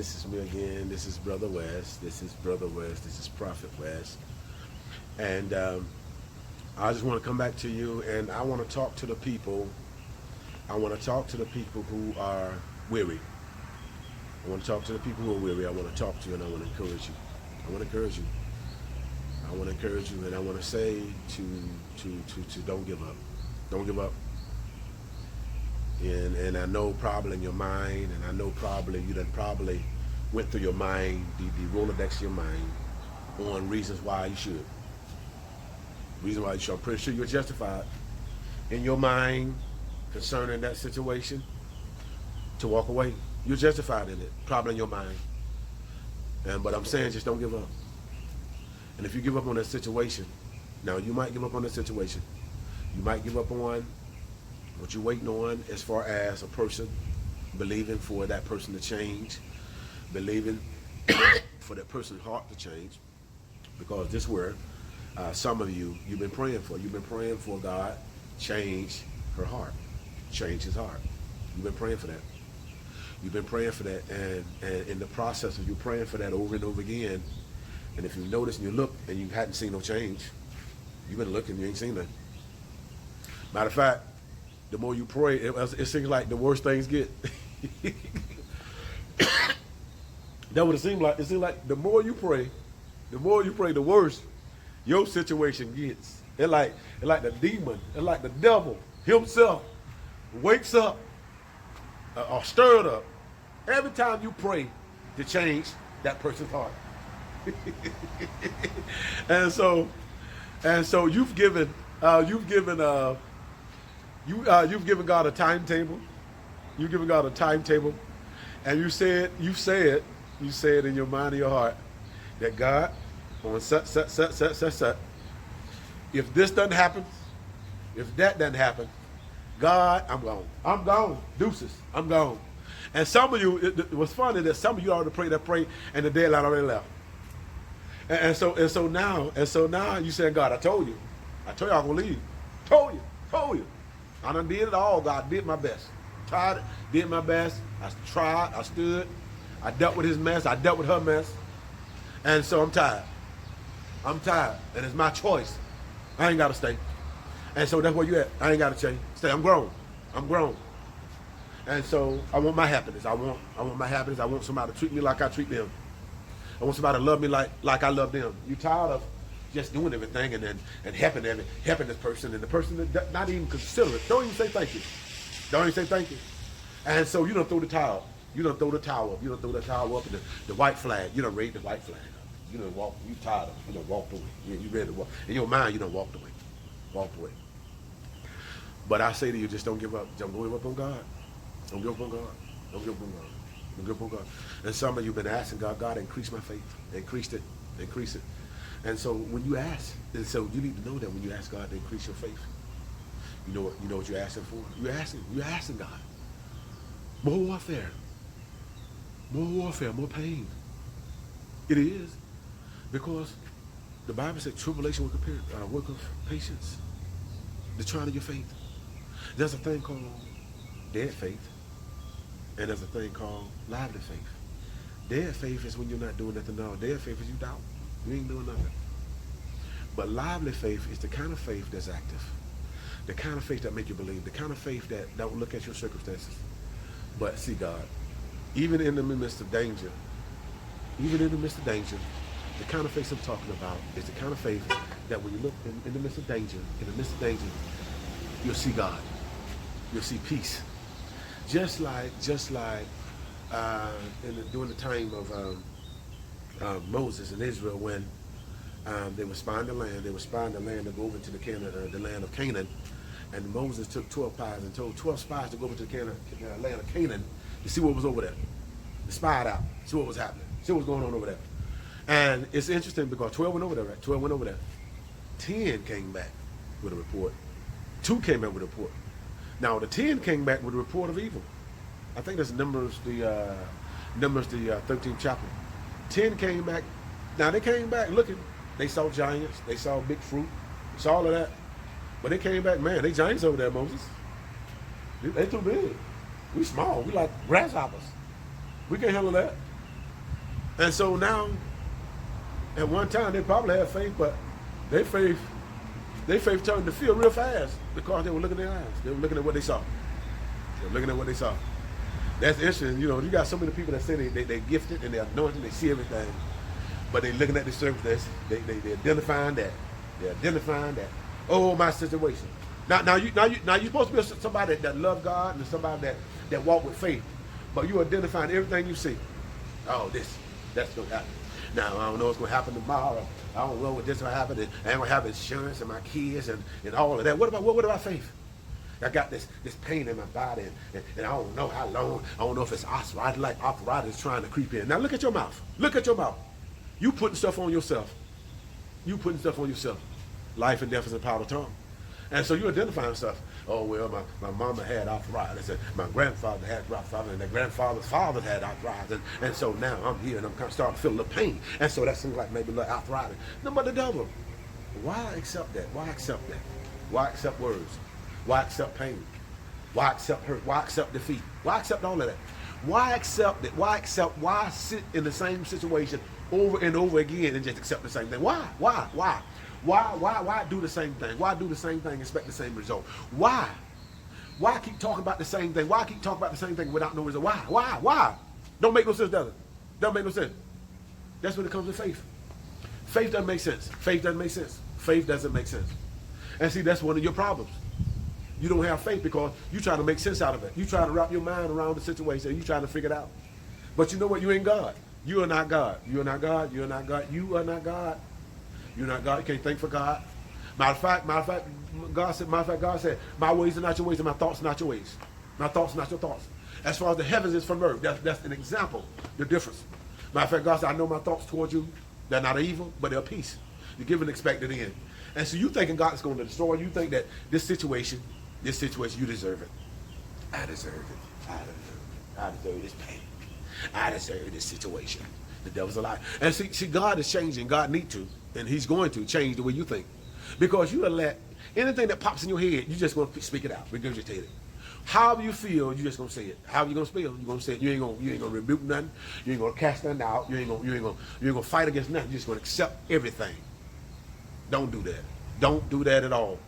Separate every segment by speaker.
Speaker 1: This is me again. This is Brother West. This is Brother West. This is Prophet West. And I just want to come back to you, and I want to talk to the people. I want to talk to the people who are weary. I want to talk to the people who are weary. I want to talk to you, and I want to encourage you. I want to encourage you. I want to encourage you, and I want to say to don't give up. Don't give up. And I know probably in your mind, and I know probably you done probably went through your mind, the Rolodex of your mind, on reasons why you should. Reason why you should. I'm pretty sure you're justified in your mind concerning that situation to walk away. You're justified in it, probably in your mind. But I'm saying just don't give up. And if you give up on that situation, now you might give up on that situation. You might give up on what you're waiting on as far as a person, believing for that person to change, believing for that person's heart to change, because this is where some of you've been praying for. You've been praying for God change her heart, change his heart. You've been praying for that. You've been praying for that, and in the process of you praying for that over and over again, and if you notice and you look and you hadn't seen no change, you've been looking, you ain't seen nothing. Matter of fact, the more you pray, it seems like the worse things get. That what it seems like. It seems like the more you pray, the worse your situation gets. It's like the demon, it's like the devil himself wakes up or stirred up every time you pray to change that person's heart. and so you've given God a timetable. You've given God a timetable, and you said in your mind and your heart that God, on such, if this doesn't happen, if that doesn't happen, God, I'm gone. I'm gone. Deuces. I'm gone. And some of you, it was funny that some of you already prayed that prayer, and the deadline already left. And so now you saying, God, I told you I was gonna leave. Told you. I done did it all, God. Did my best. Tried it, did my best. I tried, I stood. I dealt with his mess, I dealt with her mess. And so I'm tired. And it's my choice. I ain't gotta stay. And so that's where you at. I ain't gotta change. Stay. I'm grown. And so I want my happiness. I want my happiness. I want somebody to treat me like I treat them. I want somebody to love me like I love them. You tired of just doing everything and helping this person, and the person that not even consider it. Don't even say thank you. And so you don't throw the towel up. You don't throw the towel up and the white flag. You don't raise the white flag up. You don't walk. You tired of it. You don't walk away. You ready to walk. In your mind, you don't walk away. Walk away. But I say to you, just don't give up. Don't give up on God. Don't give up on God. Don't give up on God. Don't give up on God. And some of you have been asking God, increase my faith. Increase it. And so when you ask, and so you need to know that when you ask God to increase your faith, you know what you're asking for? You're asking God. More warfare, more pain. It is. Because the Bible said tribulation will work of patience. The trial of your faith. There's a thing called dead faith, and there's a thing called lively faith. Dead faith is when you're not doing nothing at all. Dead faith is you doubt. You ain't doing nothing. But lively faith is the kind of faith that's active. The kind of faith that make you believe. The kind of faith that don't look at your circumstances, but see God. Even in the midst of danger, the kind of faith I'm talking about is the kind of faith that when you look in the midst of danger, you'll see God. You'll see peace. Just like during the time of Moses and Israel, when they were spying the land, to go over to the land of Canaan, and Moses took 12 spies and told 12 spies to go over to the land of Canaan to see what was over there, to spy it out, see what was happening, see what was going on over there. And it's interesting because 12 went over there, right? 12 went over there. 10 came back with a report. 2 came back with a report. Now the 10 came back with a report of evil. I think that's Numbers the 13th chapter. 10 came back. Now they came back looking. They saw giants. They saw big fruit. They saw all of that. But they came back, man, they giants over there, Moses. They too big. We small. We like grasshoppers. We can't handle that. And so now, at one time they probably had faith, but their faith turned to fear real fast because they were looking at their eyes. They were looking at what they saw. They were looking at what they saw. That's interesting. You know, you got so many people that say they're gifted and they're anointed, they see everything, but they're looking at the circumstances. They're identifying that. They're identifying that. Oh, my situation. Now you're supposed to be somebody that love God and somebody that walk with faith, but you're identifying everything you see. Oh, that's gonna happen. Now I don't know what's gonna happen tomorrow. I don't know what this will happen. And I ain't gonna have insurance and my kids and all of that. What about faith? I got this pain in my body and I don't know how long. I don't know if it's arthritis, like arthritis trying to creep in. Now look at your mouth. Look at your mouth. You putting stuff on yourself. You putting stuff on yourself. Life and death is in the power of the tongue. And so you identifying stuff. Oh, well, my mama had arthritis, and my grandfather had arthritis, and their grandfather's father had arthritis. And so now I'm here, and I'm kind of starting to feel a little pain. And so that seems like maybe a little arthritis. No, but the devil, why accept that? Why accept that? Why accept words? Why accept pain? Why accept hurt? Why accept defeat? Why accept all of that? Why accept it? Why sit in the same situation over and over again and just accept the same thing? Why do the same thing? Why do the same thing and expect the same result? Why keep talking about the same thing? Why keep talking about the same thing without no result? Why? Don't make no sense, does it? Don't make no sense. That's when it comes to faith. Faith doesn't make sense. Faith doesn't make sense. Faith doesn't make sense. And see, that's one of your problems. You don't have faith because you try to make sense out of it. You try to wrap your mind around the situation and you try to figure it out. But you know what? You ain't God. You are not God. You are not God. You are not God. You are not God. You're not God. You can't think for God. Matter of fact, God said, my ways are not your ways and my thoughts are not your ways. My thoughts are not your thoughts. As far as the heavens is from earth, that's an example, the difference. Matter of fact, God said, I know my thoughts towards you. They're not evil, but they're peace. You give an expected end. And so you thinking God is going to destroy you. You think that this situation, you deserve it. I deserve it. I deserve this pain. I deserve this situation. The devil's a lie. And see, God is changing. God need to. And he's going to change the way you think. Because you let anything that pops in your head, you're just going to speak it out, regurgitate it. However you feel, you're just going to say it. However you going to feel, you're going to say it. You ain't going to rebuke nothing. You ain't going to cast nothing out. You ain't going to fight against nothing. You're just going to accept everything. Don't do that. Don't do that at all.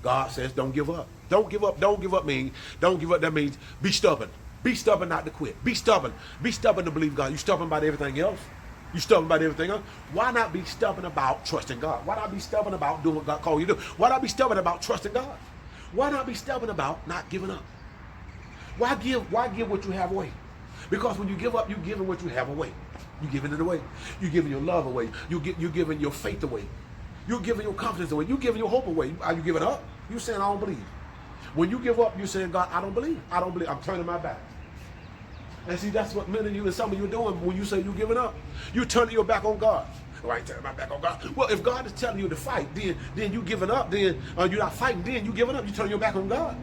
Speaker 1: God says don't give up. Don't give up. Don't give up means, don't give up, that means be stubborn. Be stubborn not to quit. Be stubborn. Be stubborn to believe God. You stubborn about everything else? You stubborn about everything else? Why not be stubborn about trusting God? Why not be stubborn about doing what God called you to do? Why not be stubborn about trusting God? Why not be stubborn about not giving up? Why give what you have away? Because when you give up, you're giving what you have away. You're giving it away. You're giving your love away. You're giving your faith away. You're giving your confidence away. You're giving your hope away. Are you giving up? You're saying, I don't believe. When you give up, you're saying, God, I don't believe. I don't believe. I'm turning my back. And see, that's what many of you and some of you are doing when you say you're giving up. You're turning your back on God. Oh, I ain't turning my back on God. Well, if God is telling you to fight, then you giving up. Then you're not fighting. Then you giving up. You turning your back on God.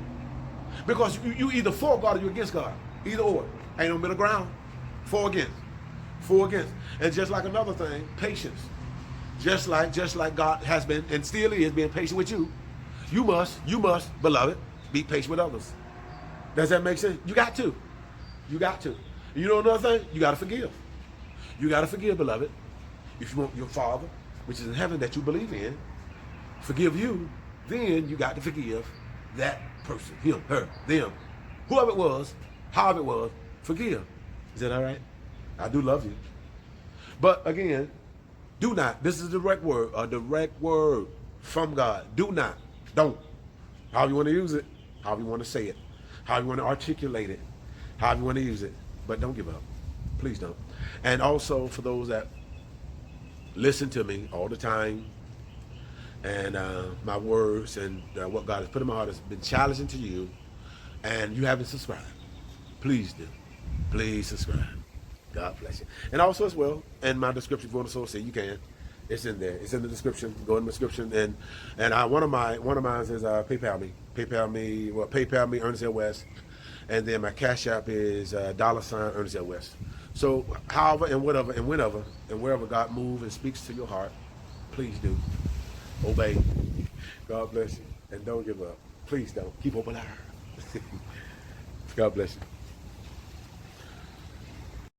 Speaker 1: Because you either for God or you against God. Either or. Ain't no middle ground. For against. For against. And just like another thing, patience. Just like God has been and still is being patient with you. You must, beloved, be patient with others. Does that make sense? You got to. You got to. You know another thing? You got to forgive. You got to forgive, beloved. If you want your Father, which is in heaven that you believe in, forgive you, then you got to forgive that person, him, her, them, whoever it was, however it was, forgive. Is that all right? I do love you. But again, do not. This is a direct word from God. Do not. Don't. However you want to use it, however you want to say it, however you want to articulate it, however you want to use it, but don't give up. Please don't. And also for those that listen to me all the time, and my words and what God has put in my heart has been challenging to you, and you haven't subscribed, please do. Please subscribe. God bless you. And also as well, in my description, if you want to see, you can. It's in there. It's in the description. Go in the description, and one of mine is PayPal me, ErnestLWest, and then my Cash App is $ErnestLWest. So, however and whatever and whenever and wherever God moves and speaks to your heart, please do obey. God bless you, and don't give up. Please don't. Keep open eye. God bless you.